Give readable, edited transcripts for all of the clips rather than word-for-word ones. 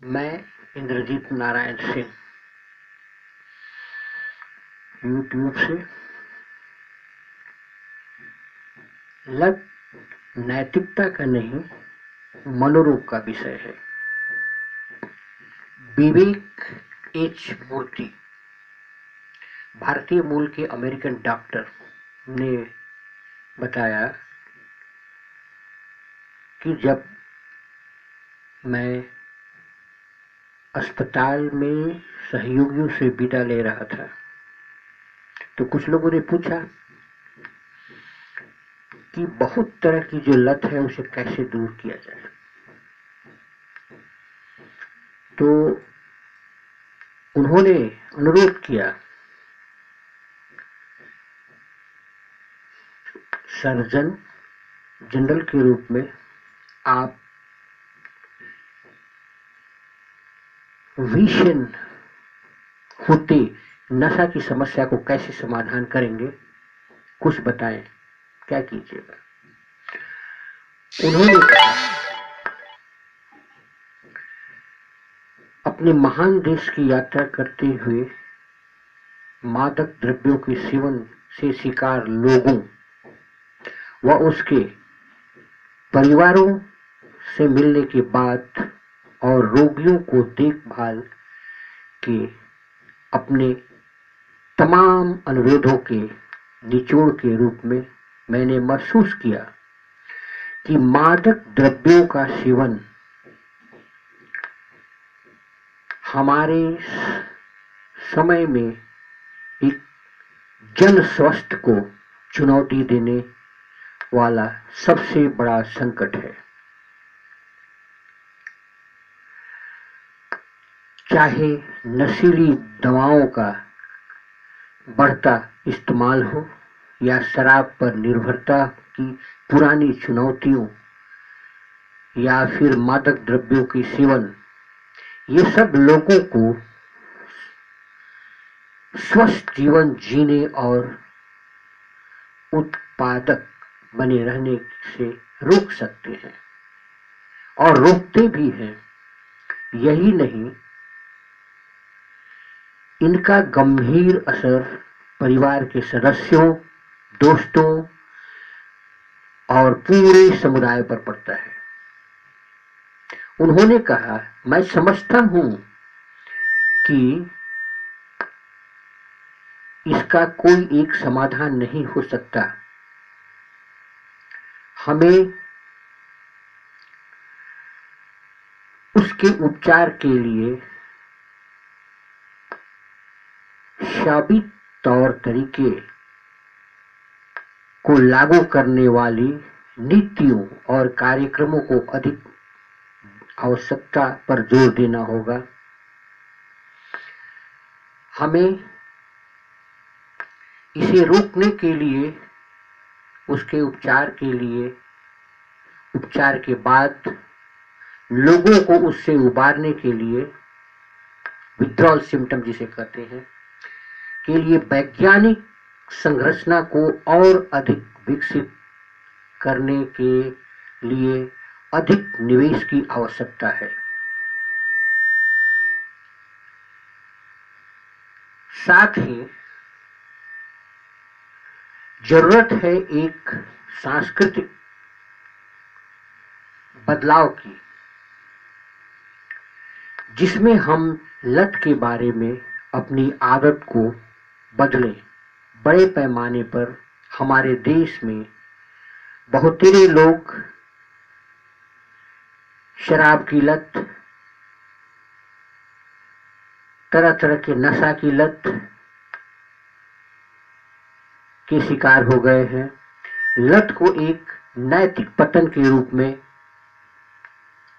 मैं इंद्रजीत नारायण सिंह यूट्यूब से। लत नैतिकता का नहीं, मनोरोग का विषय है। विवेक एच मूर्ति, भारतीय मूल के अमेरिकन डॉक्टर ने बताया कि जब मैं अस्पताल में सहयोगियों से विदा ले रहा था तो कुछ लोगों ने पूछा कि बहुत तरह की जो लत है उसे कैसे दूर किया जाए। तो उन्होंने अनुरोध किया, सर्जन जनरल के रूप में आप विषण होते नशा की समस्या को कैसे समाधान करेंगे, कुछ बताएं, क्या कीजिएगा। उन्होंने अपने महान देश की यात्रा करते हुए मादक द्रव्यों के सेवन से शिकार लोगों व उसके परिवारों से मिलने के बाद और रोगियों को देखभाल के अपने तमाम अनुरोधों के निचोड़ के रूप में मैंने महसूस किया कि मादक द्रव्यों का सेवन हमारे समय में एक जन स्वास्थ्य को चुनौती देने वाला सबसे बड़ा संकट है। चाहे नशीली दवाओं का बढ़ता इस्तेमाल हो या शराब पर निर्भरता की पुरानी चुनौतियों या फिर मादक द्रव्यों के सेवन, ये सब लोगों को स्वस्थ जीवन जीने और उत्पादक बने रहने से रोक सकते हैं और रोकते भी हैं। यही नहीं, इनका गंभीर असर परिवार के सदस्यों, दोस्तों और पूरे समुदाय पर पड़ता है। उन्होंने कहा, मैं समझता हूं कि इसका कोई एक समाधान नहीं हो सकता। हमें उसके उपचार के लिए साबित तौर तरीके को लागू करने वाली नीतियों और कार्यक्रमों को अधिक आवश्यकता पर जोर देना होगा। हमें इसे रोकने के लिए, उसके उपचार के लिए, उपचार के बाद लोगों को उससे उबारने के लिए, विथड्रॉल सिम्टम जिसे कहते हैं, के लिए वैज्ञानिक संरचना को और अधिक विकसित करने के लिए अधिक निवेश की आवश्यकता है। साथ ही जरूरत है एक सांस्कृतिक बदलाव की, जिसमें हम लत के बारे में अपनी आदत को बदलें। बड़े पैमाने पर हमारे देश में बहुतेरे लोग शराब की लत, तरह तरह के नशा की लत के शिकार हो गए हैं। लत को एक नैतिक पतन के रूप में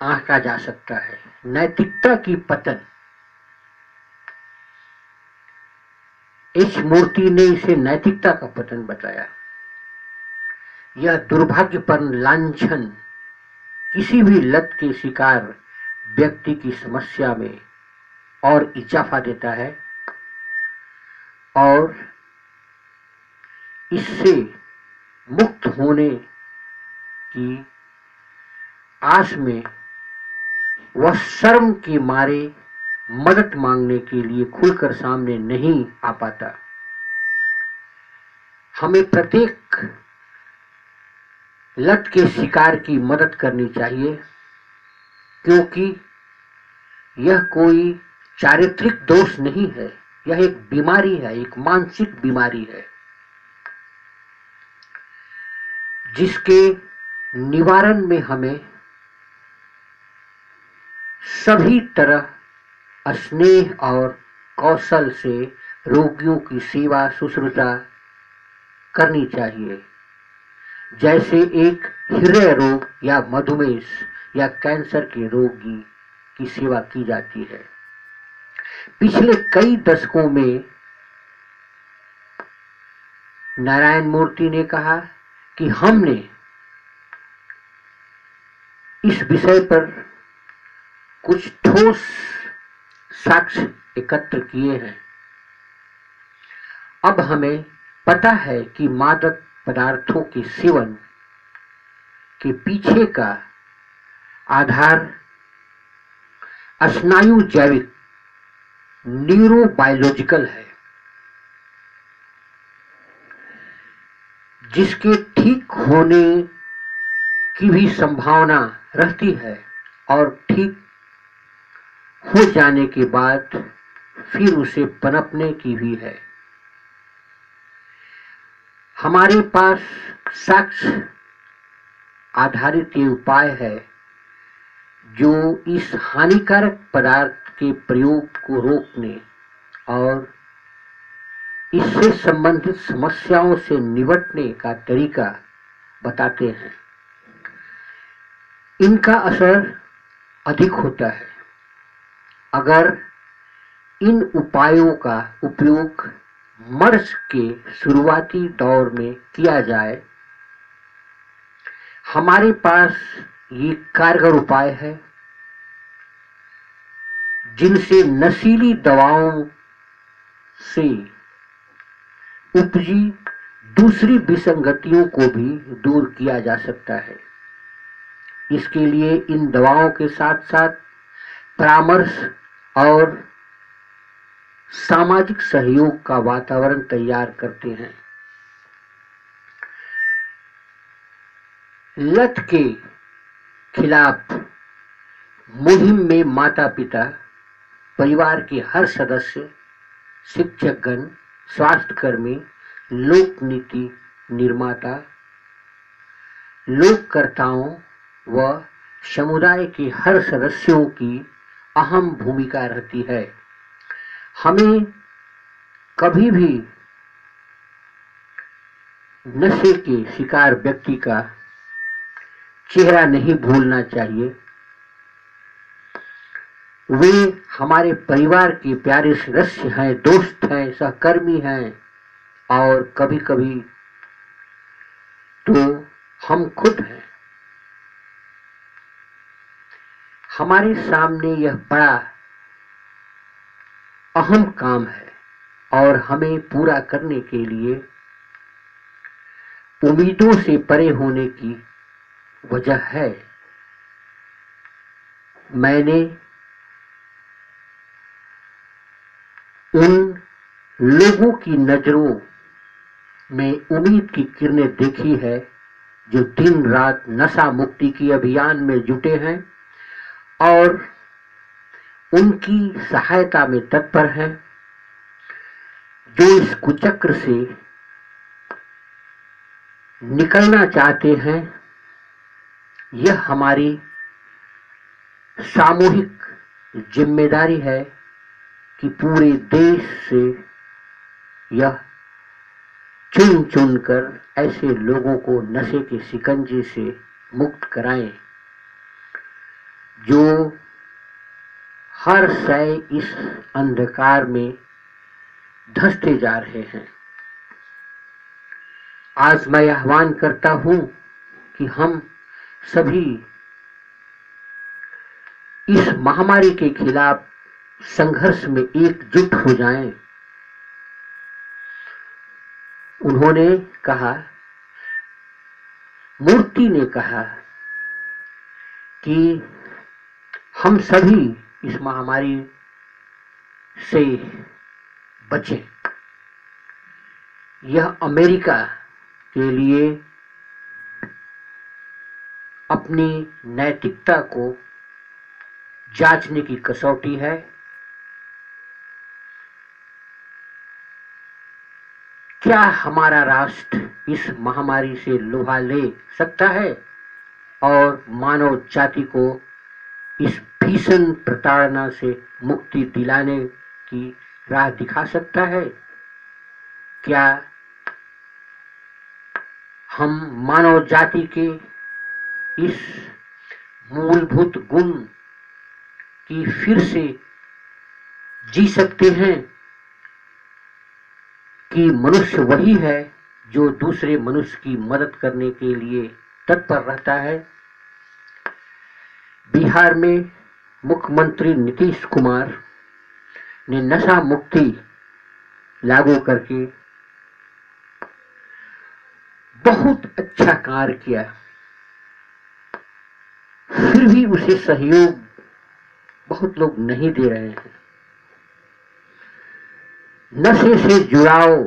आंका जा सकता है। नैतिकता की पतन, इस मूर्ति ने इसे नैतिकता का पतन बताया। यह दुर्भाग्यपूर्ण लांछन किसी भी लत के शिकार व्यक्ति की समस्या में और इजाफा देता है और इससे मुक्त होने की आस में वह शर्म के मारे मदद मांगने के लिए खुलकर सामने नहीं आ पाता। हमें प्रत्येक लत के शिकार की मदद करनी चाहिए, क्योंकि यह कोई चारित्रिक दोष नहीं है, यह एक बीमारी है, एक मानसिक बीमारी है, जिसके निवारण में हमें सभी तरह स्नेह और कौशल से रोगियों की सेवा शुश्रूषा करनी चाहिए। जैसे एक हृदय रोग या मधुमेह या कैंसर के रोगी की सेवा की जाती है। पिछले कई दशकों में नारायण मूर्ति ने कहा कि हमने इस विषय पर कुछ ठोस साक्ष्य एकत्र किए हैं। अब हमें पता है कि मादक पदार्थों के सेवन के पीछे का आधार स्नायु जैविक न्यूरोबायोलॉजिकल है, जिसके ठीक होने की भी संभावना रहती है और ठीक हो जाने के बाद फिर उसे पनपने की भी है। हमारे पास साक्ष्य आधारित ये उपाय है जो इस हानिकारक पदार्थ के प्रयोग को रोकने और इससे संबंधित समस्याओं से निपटने का तरीका बताते हैं। इनका असर अधिक होता है अगर इन उपायों का उपयोग मर्ज के शुरुआती दौर में किया जाए। हमारे पास ये कारगर उपाय है जिनसे नशीली दवाओं से उपजी दूसरी विसंगतियों को भी दूर किया जा सकता है। इसके लिए इन दवाओं के साथ साथ परामर्श और सामाजिक सहयोग का वातावरण तैयार करते हैं। लत के खिलाफ मुहिम में माता पिता, परिवार के हर सदस्य, शिक्षकगण, स्वास्थ्यकर्मी, लोक नीति निर्माता, लोककर्ताओं व समुदाय के हर सदस्यों की अहम भूमिका रहती है। हमें कभी भी नशे के शिकार व्यक्ति का चेहरा नहीं भूलना चाहिए। वे हमारे परिवार के प्यारे सदस्य हैं, दोस्त हैं, सहकर्मी हैं और कभी कभी तो हम खुद हैं। हमारे सामने यह बड़ा अहम काम है और हमें पूरा करने के लिए उम्मीदों से परे होने की वजह है। मैंने उन लोगों की नजरों में उम्मीद की किरणें देखी है जो दिन रात नशा मुक्ति की अभियान में जुटे हैं और उनकी सहायता में तत्पर हैं, जो इस कुचक्र से निकलना चाहते हैं। यह हमारी सामूहिक जिम्मेदारी है कि पूरे देश से यह चुन चुनकर ऐसे लोगों को नशे के शिकंजे से मुक्त कराएं जो हर शय इस अंधकार में धंसते जा रहे हैं। आज मैं आह्वान करता हूं कि हम सभी इस महामारी के खिलाफ संघर्ष में एकजुट हो जाएं। उन्होंने कहा, मूर्ति ने कहा कि हम सभी इस महामारी से बचें। यह अमेरिका के लिए अपनी नैतिकता को जांचने की कसौटी है। क्या हमारा राष्ट्र इस महामारी से लोहा ले सकता है और मानव जाति को इस भीषण प्रताड़ना से मुक्ति दिलाने की राह दिखा सकता है? क्या हम मानव जाति के इस मूलभूत गुण की फिर से जी सकते हैं कि मनुष्य वही है जो दूसरे मनुष्य की मदद करने के लिए तत्पर रहता है? बिहार में मुख्यमंत्री नीतीश कुमार ने नशा मुक्ति लागू करके बहुत अच्छा कार्य किया, फिर भी उसे सहयोग बहुत लोग नहीं दे रहे हैं। नशे से जुड़ाव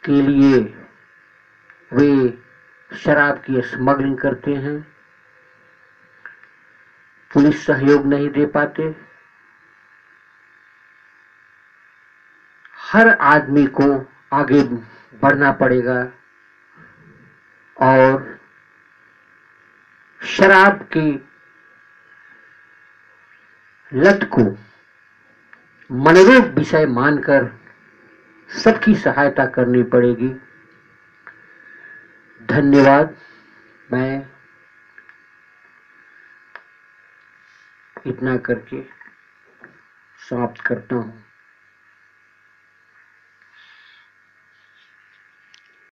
के लिए वे शराब की स्मगलिंग करते हैं, पुलिस सहयोग नहीं दे पाते। हर आदमी को आगे बढ़ना पड़ेगा और शराब की लत को मनोरोग विषय मानकर सबकी सहायता करनी पड़ेगी। धन्यवाद। मैं इतना करके समाप्त करता हूं।